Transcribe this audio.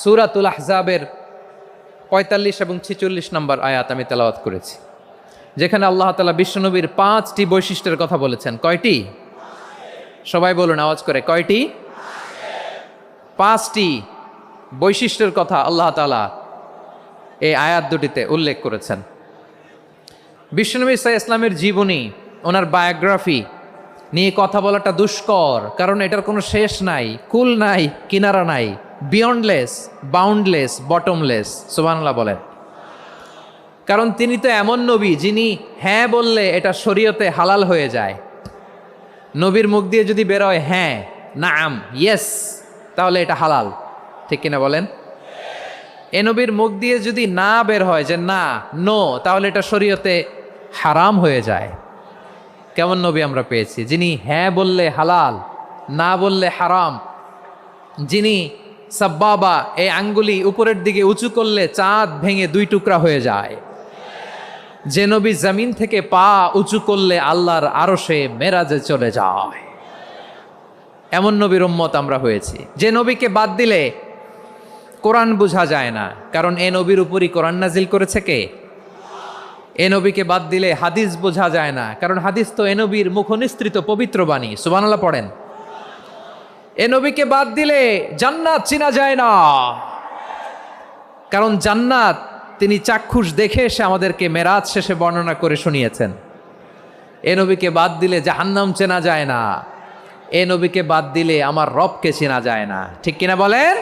সূরাতুল আহজাবের ৪৫ এবং ৪৬ নম্বর আয়াত আমি তেলাওয়াত করেছি, যেখানে আল্লাহ তাআলা বিশ্বনবীর ৫টি বৈশিষ্ট্যের কথা বলেছেন। কয়টি? সবাই বলুন আওয়াজ করে, কয়টি? ৫টি বৈশিষ্ট্যের কথা আল্লাহ তাআলা এই আয়াত দুটিতে উল্লেখ করেছেন। বিশ্বনবী সাল্লাল্লাহু আলাইহি ইসলামের জীবনী, ওনার বায়োগ্রাফি নিয়ে কথা বলাটা দুষ্কর, কারণ এটার কোনো শেষ নাই, কুল নাই, কিনারা নাই, বিয়ন্ডলেস, বাউন্ডলেস, বটমলেস। সুবহানাল্লাহ বলেন। কারণ তিনি তো এমন নবী যিনি হ্যাঁ বললে এটা শরীয়তে হালাল হয়ে যায়। নবীর মুখ দিয়ে যদি বেরোয় হ্যাঁ, নাম, ইয়েস, তাহলে এটা হালাল। ঠিক কিনা বলেন? এ নবীর মুখ দিয়ে যদি না বের হয় যে না, নো, তাহলে এটা শরীয়তে হারাম হয়ে যায়। কেমন নবী আমরা পেয়েছি, যিনি হ্যাঁ বললে হালাল, না বললে হারাম, যিনি সাব্বাবা, এই আঙ্গুলি উপরের দিকে উঁচু করলে চাঁদ ভেঙে 2 টুকরা হয়ে যায়, যে নবী জমিন থেকে পা উঁচু করলে আল্লাহর আরশে মেরাজে চলে যায়, এমন নবীর উম্মত আমরা হয়েছি। যে নবীকে বাদ দিলে কোরআন বোঝা যায় না, কারণ এ নবীর উপরই কোরআন নাজিল করেছে কে? এ নবীকে বাদ দিলে হাদিস বোঝা যায় না, কারণ হাদিস তো এ নবীর মুখনিসৃত পবিত্র বাণী। সুবহানাল্লাহ পড়েন। এ নবীকে বাদ দিলে জান্নাত চিনা যায় না, কারণ জান্নাত তিনি চাক্ষুষ দেখে এসে আমাদেরকে মেরাজ শেষে বর্ণনা করে শুনিয়েছেন। এ নবীকে বাদ দিলে জাহান্নাম চেনা যায় না, এ নবীকে বাদ দিলে আমার রবকে চেনা যায় না। ঠিক কিনা বলেন?